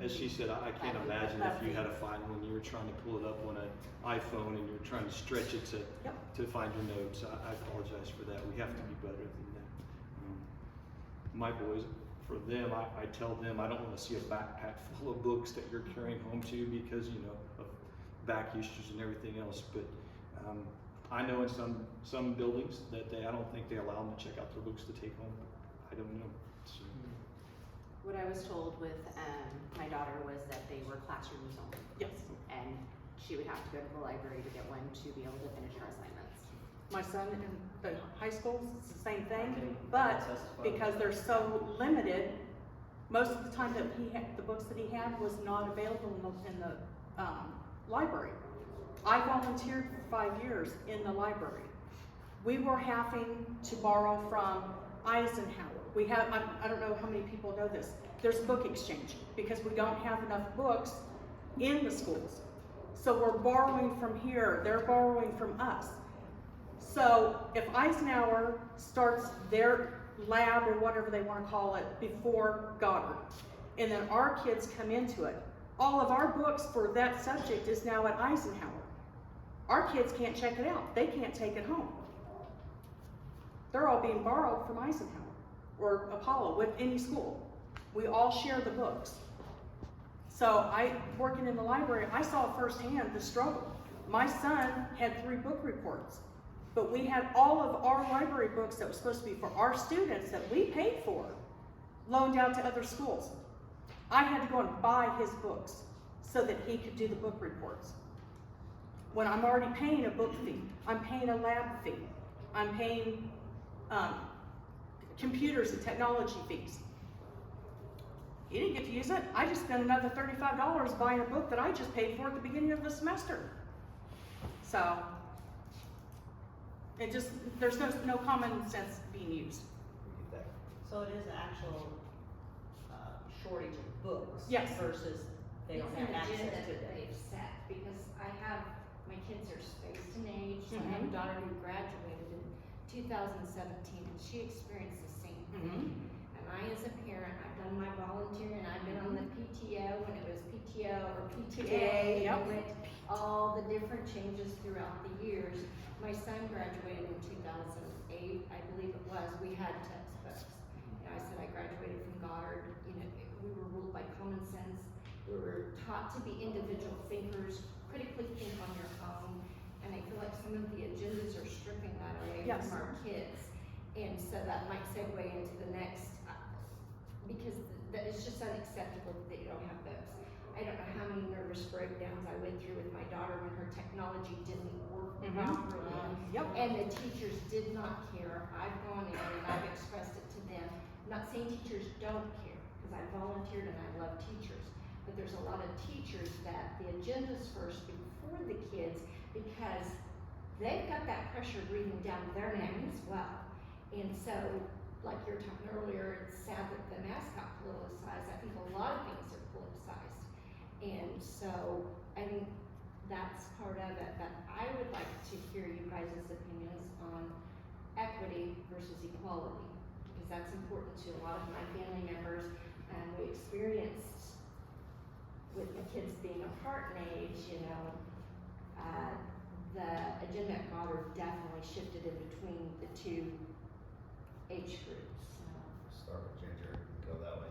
as she said, I can't imagine if you had a final and you were trying to pull it up on an iPhone and you're trying to stretch it Yep. to find your notes. I apologize for that. We have to be better than that. My boys, for them, I tell them I don't want to see a backpack full of books that you're carrying home to because, you know, of back issues and everything else. But I know in some buildings that I don't think they allow them to check out their books to take home. I don't know. So. What I was told with my daughter was that they were classrooms only. Yes. And she would have to go to the library to get one to be able to finish her assignments. My son in the high schools, it's the same thing, Okay. but Testify. because they're so limited, most of the time that the books that he had was not available in the library. I volunteered for 5 years in the library. We were having to borrow from Eisenhower. We have, I don't know how many people know this, there's book exchange because we don't have enough books in the schools. So we're borrowing from here, they're borrowing from us. So if Eisenhower starts their lab or whatever they want to call it before Goddard, and then our kids come into it, all of our books for that subject is now at Eisenhower. Our kids can't check it out. They can't take it home. They're all being borrowed from Eisenhower or Apollo with any school. We all share the books. So working in the library, I saw firsthand the struggle. My son had 3 book reports, but we had all of our library books that were supposed to be for our students that we paid for, loaned out to other schools. I had to go and buy his books so that he could do the book reports. When I'm already paying a book fee, I'm paying a lab fee, I'm paying computers and technology fees. He didn't get to use it. I just spent another $35 buying a book that I just paid for at the beginning of the semester. So, there's no common sense being used. So it is an actual, shortage of books. Yes. Versus they don't have access It's an to agenda that them. they've set, because my kids are spaced in age, so I have a daughter who graduated in 2017, and she experienced the same thing. And I, as a parent, I've done my volunteering, I've been on the PTO when it was PTO or PTA, Yep. and went all the different changes throughout the years. My son graduated in 2008, I believe it was, we had textbooks. And I said I graduated from Goddard, you know, we were ruled by common sense. We were taught to be individual thinkers, critically think on your own. And I feel like some of the agendas are stripping that away Yes. from our kids. And so that might segue into the next, because it's just unacceptable that you don't have books. I don't know how many nervous breakdowns I went through with my daughter when her technology didn't work properly. Yep. And the teachers did not care. I've gone in and I've expressed it to them. I'm not saying teachers don't care, because I volunteered and I love teachers. But there's a lot of teachers that the agenda's first before the kids, because they've got that pressure breathing down their neck as well. And so, like you were talking earlier, it's sad that the mask got politicized. I think a lot of things are politicized. And so, I think that's part of it. But I would like to hear you guys' opinions on equity versus equality, because that's important to a lot of my family members. And we experienced, with the kids being apart in age, you know, the agenda at Goddard definitely shifted in between the two age groups. Start with Ginger, go that way,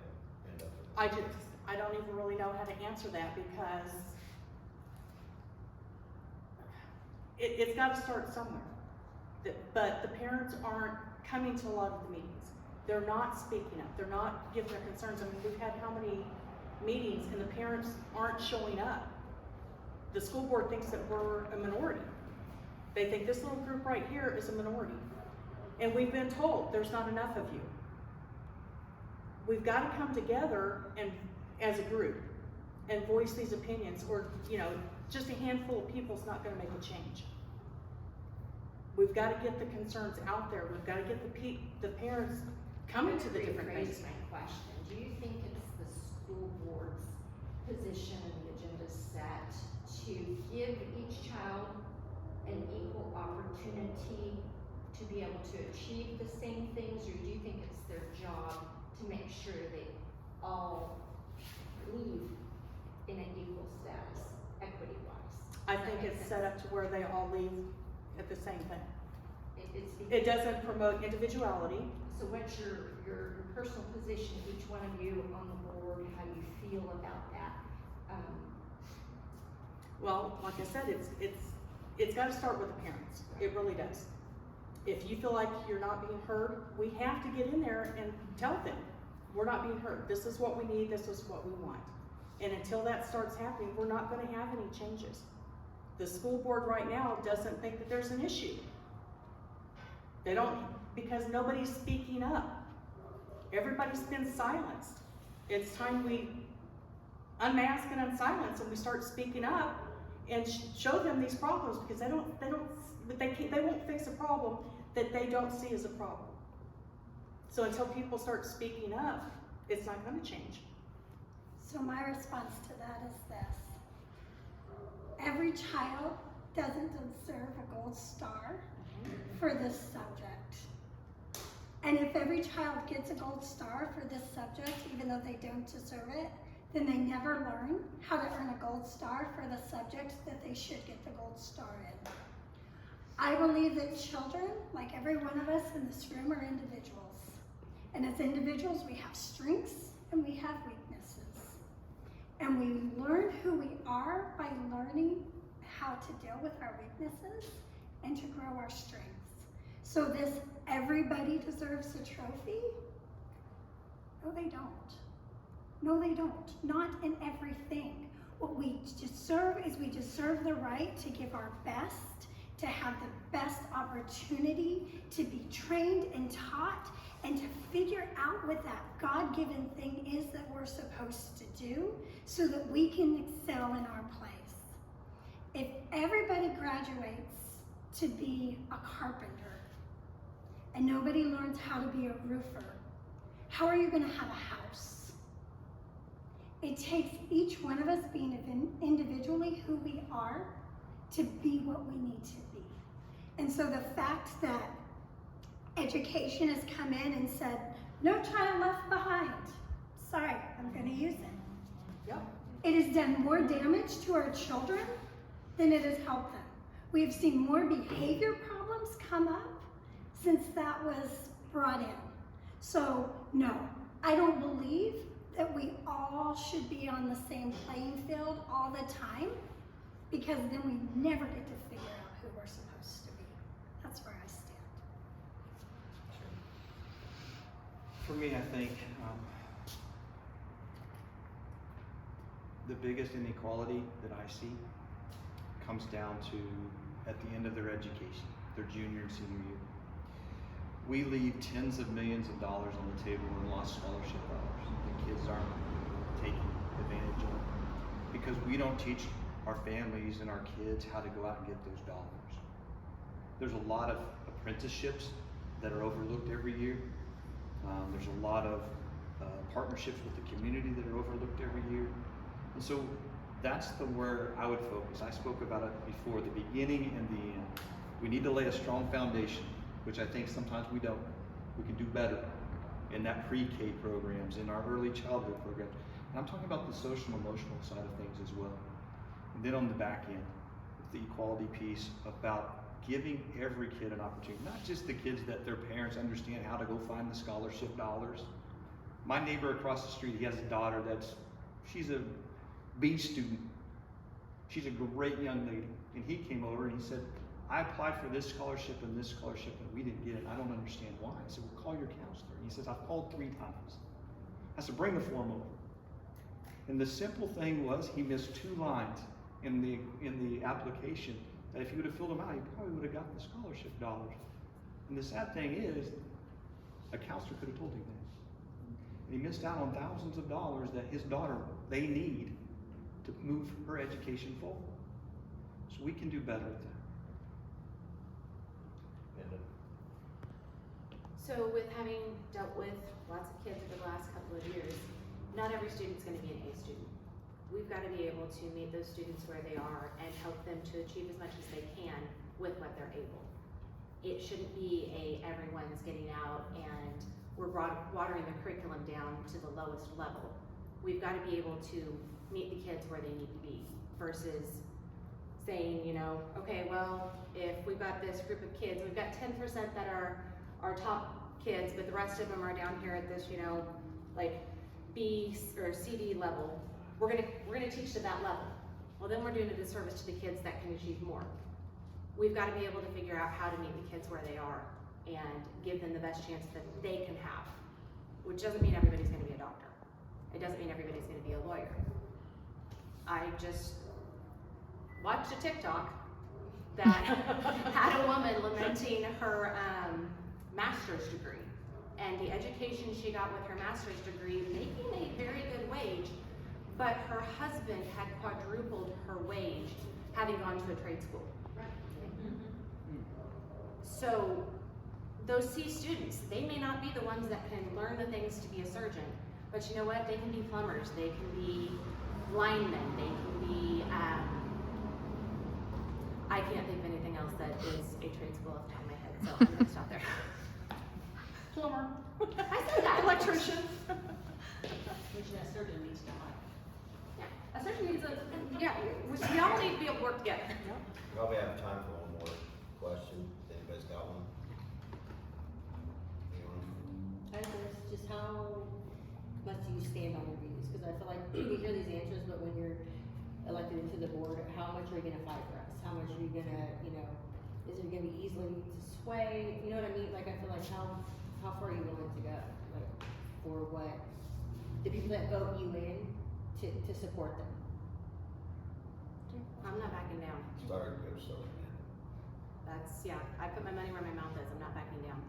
end up with. I don't even really know how to answer that, because it's gotta start somewhere. But the parents aren't coming to a lot of the meetings. They're not speaking up, they're not giving their concerns. I mean, we've had how many meetings and the parents aren't showing up? The school board thinks that we're a minority. They think this little group right here is a minority. And we've been told there's not enough of you. We've got to come together and as a group and voice these opinions, or, you know, just a handful of people is not going to make a change. We've got to get the concerns out there. We've got to get the parents coming to the different things. My question, do you think it's the school board's position and the agenda set to give each child an equal opportunity to be able to achieve the same things, or do you think it's their job to make sure they all leave in an equal status, equity-wise? I think it's set up to where they all leave at the same thing. It It doesn't promote individuality. So what's your personal position, each one of you on the board, how you feel about that? Well, like I said, it's got to start with the parents. It really does. If you feel like you're not being heard, we have to get in there and tell them, we're not being heard. This is what we need, this is what we want. And until that starts happening, we're not going to have any changes. The school board right now doesn't think that there's an issue. They don't, because nobody's speaking up. Everybody's been silenced. It's time we unmask and unsilence and we start speaking up and show them these problems, because they won't fix a problem that they don't see as a problem. So until people start speaking up, it's not going to change. So my response to that is this. Every child doesn't deserve a gold star for this subject. And if every child gets a gold star for this subject, even though they don't deserve it, then they never learn how to earn a gold star for the subject that they should get the gold star in. I believe that children, like every one of us in this room, are individuals. And as individuals, we have strengths and we have weaknesses. And we learn who we are by learning how to deal with our weaknesses and to grow our strengths. So this everybody deserves a trophy? No, they don't. No, they don't. Not in everything. What we deserve is we deserve the right to give our best, to have the best opportunity to be trained and taught, and to figure out what that God-given thing is that we're supposed to do so that we can excel in our place. If everybody graduates to be a carpenter and nobody learns how to be a roofer, how are you going to have a house? It takes each one of us being individually who we are to be what we need to be. And so the fact that education has come in and said, no child left behind. Sorry, I'm going to use it. Yep. It has done more damage to our children than it has helped them. We have seen more behavior problems come up since that was brought in. So no, I don't believe that we all should be on the same playing field all the time, because then we never get to figure out who we're supposed to be. That's where I stand. For me, I think the biggest inequality that I see comes down to at the end of their education, their junior and senior year. We leave tens of millions of dollars on the table in lost scholarship dollars. The kids aren't taking advantage of it because we don't teach our families and our kids how to go out and get those dollars. There's a lot of apprenticeships that are overlooked every year. There's a lot of partnerships with the community that are overlooked every year. And so that's where I would focus. I spoke about it before, the beginning and the end. We need to lay a strong foundation, which I think sometimes we don't. We can do better in that pre-K programs, in our early childhood programs. And I'm talking about the social and emotional side of things as well. And then on the back end, the equality piece about giving every kid an opportunity, not just the kids that their parents understand how to go find the scholarship dollars. My neighbor across the street, he has a daughter she's a B student. She's a great young lady. And he came over and he said, I applied for this scholarship and we didn't get it. I don't understand why. I said, well, call your counselor. And he says, I've called 3 times. I said, bring the form over. And the simple thing was he missed 2 lines in the application that if he would have filled them out, he probably would have gotten the scholarship dollars. And the sad thing is, a counselor could have told him that. And he missed out on thousands of dollars that his daughter, they need to move her education forward. So we can do better at that. So with having dealt with lots of kids over the last couple of years, not every student's going to be an A student. We've got to be able to meet those students where they are and help them to achieve as much as they can with what they're able. It shouldn't be everyone's getting out and we're watering the curriculum down to the lowest level. We've got to be able to meet the kids where they need to be versus saying, okay, well, if we've got this group of kids, we've got 10% that are our top kids, but the rest of them are down here at this, like B or CD level. We're gonna teach to that level. Well, then we're doing a disservice to the kids that can achieve more. We've got to be able to figure out how to meet the kids where they are and give them the best chance that they can have, which doesn't mean everybody's going to be a doctor. It doesn't mean everybody's going to be a lawyer. I just watched a TikTok that had a woman lamenting her master's degree and the education she got with her master's degree, making a very good wage, but her husband had quadrupled her wage having gone to a trade school. So those C students, they may not be the ones that can learn the things to be a surgeon, but you know what? They can be plumbers, they can be linemen, they can be, I can't think of anything else that is a trade school off the top of my head, so I'm gonna stop there. Plumber. I said that. Electrician. Which that surgeon needs to hire. Yeah, a surgeon needs we all need to be able to work together. Probably have time for one more question. Anybody's got one? Anyone? I guess just how much do you stand on your views? Because I feel like we hear these answers, but when you're elected into the board, how much are you gonna fight for us? How much are you gonna, is it gonna be easily to sway? You know what I mean? Like, I feel like how far are you willing to go? Like, for what, the people that vote you in to support them? I'm not backing down. Start, go start. I put my money where my mouth is. I'm not backing down.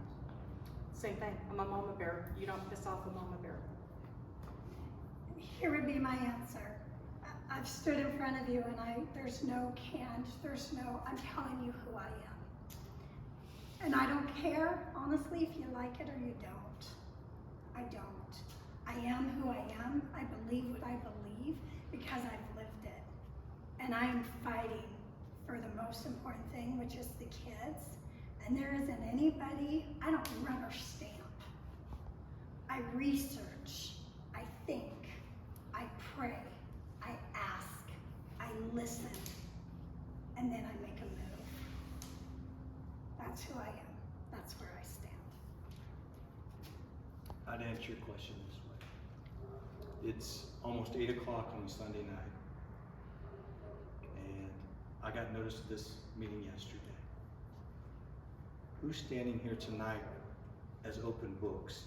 Same thing. I'm a mama bear. You don't piss off a mama bear. Here would be my answer. I've stood in front of you and there's no can't, I'm telling you who I am. And I don't care, honestly, if you like it or you don't. I don't. I am who I am. I believe what I believe because I've lived it. And I am fighting for the most important thing, which is the kids. And there isn't anybody, I don't rubber stamp. I research, I think, I pray, I ask, I listen, and then I make a move. That's who I am. That's where I stand. I'd answer your question this way. It's almost 8 o'clock on Sunday night. And I got notice of this meeting yesterday. Who's standing here tonight as open books,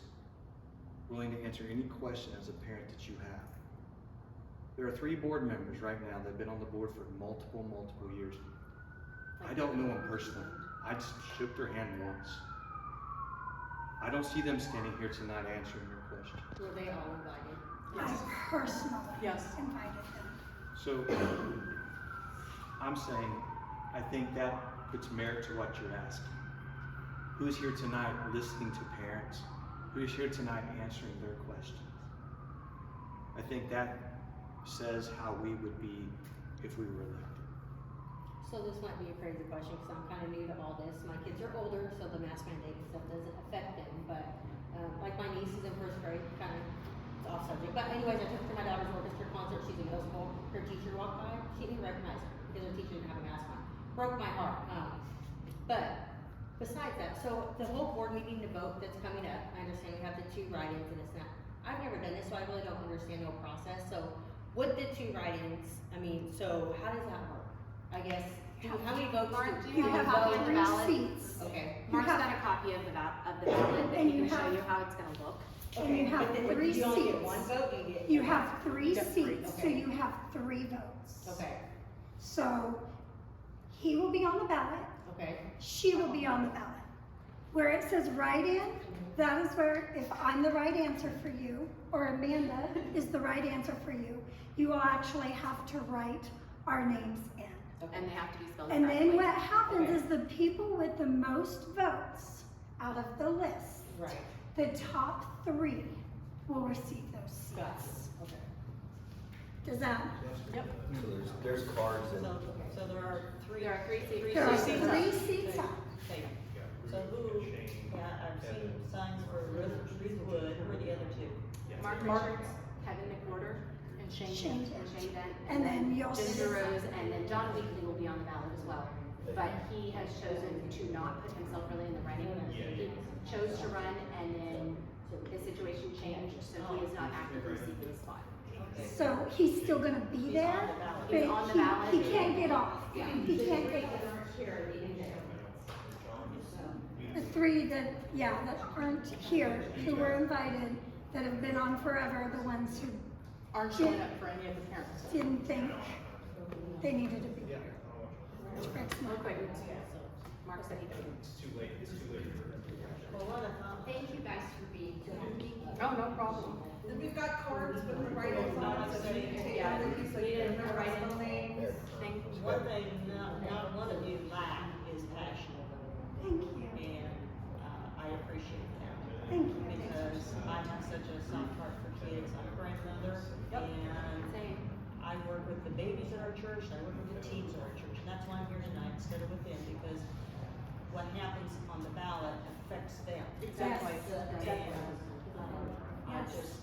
willing to answer any question as a parent that you have? There are 3 board members right now that have been on the board for multiple years. I don't know them personally. I just shook their hand once. I don't see them standing here tonight answering your question. Were they all invited? Yes. I personally Yes. invited them. So I'm saying, I think that puts merit to what you're asking. Who's here tonight listening to parents? Who's here tonight answering their questions? I think that says how we would be if we were elected. So this might be a crazy question, because I'm kind of new to all this. My kids are older, so the mask mandate and stuff doesn't affect them, but, like my niece is in first grade, kind of, it's off subject. But anyways, I took her to my daughter's orchestra concert, she's in middle school, her teacher walked by, she didn't recognize her, because her teacher didn't have a mask on. Broke my heart. But, besides that, so the whole board meeting to vote that's coming up, I understand we have the 2 write-ins and it's not, I've never done this, so I really don't understand the whole process. So, with the 2 write-ins, I mean, so how does that work? I guess, how many votes Mark, do You you have a have copy of the 3 ballot? seats. Okay. Mark's have- got a copy of the ballot that And he you can show have- you how it's gonna look. And you have but then 3 you only get seats. 1 vote, you get. You have 3 You have three, seats, so okay. you have 3 votes. Okay, So, he will be on the ballot, okay. she will be on the ballot. Where it says write-in, that is where, if I'm the right answer for you, or Amanda is the right answer for you, you will actually have to write our names in. And they have to be spelled And correctly. then what happens Okay. is the people with the most votes out of the list, Right, the top 3 will receive those got seats. it, okay. Does that? Yep. So there's cards and. So there are 3. There are 3 seats. There are seats 3 up. seats up. Okay. Yeah, So Ruth, who, Shane, yeah, I've seen Kevin. signs for Ruth Wood, who are the other 2? Mark Richards, Kevin McWhorter, and Shane Dent. And then you'll see. Ginger Rose, and then John Weekly will be on the ballot as well. But he has chosen to not put himself really in the running. He chose to run, and then his situation changed, so he is not actively seeking a spot. So he's still gonna be He's there, on the ballot. but He's on the ballot. he can't get off. Yeah. He can't get off. The 3 that, that aren't here, who were invited, that have been on forever, the ones who Aren't showing up for any of the parents. didn't think they needed to be here. Which breaks my Real quick, heart. Mark said he couldn't. It's too late, it's too late. Well, what I thought. Thank you guys for being here. Oh, no problem. Then we've got cards with the write-ins on it, so you can take Yeah, one of these, so we you didn't can remember write the in. names. Thank you. One thing not one of you lack is passion, Thank you, and I appreciate that. thank you. Because I have such a soft heart for kids. I'm a grandmother, and Same. I work with the babies at our church, and I work with the teens at our church, and that's why I'm here tonight instead of with them, because what happens on the ballot affects them. Exactly. And, I just,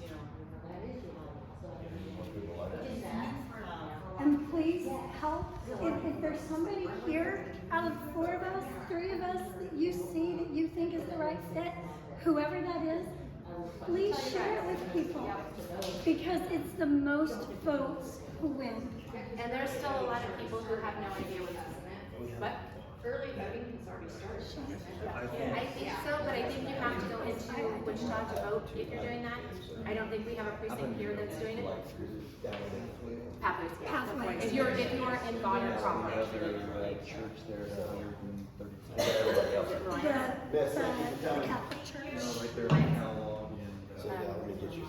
And please help, if there's somebody here, out of 4 of us, 3 of us, that you see that you think is the right fit, whoever that is, please share it with people, because it's the most votes who win. And there's still a lot of people who have no idea what's happening. But Early voting has already started. I think so, but I think you have to go into Wichita to vote if you're doing that. I don't think we have a precinct here that's doing it. Pathways, yeah. Pathways. If you're in Goddard proper. Church there at 132. The Catholic Church. Right there in Catalog and. So yeah, let me get you.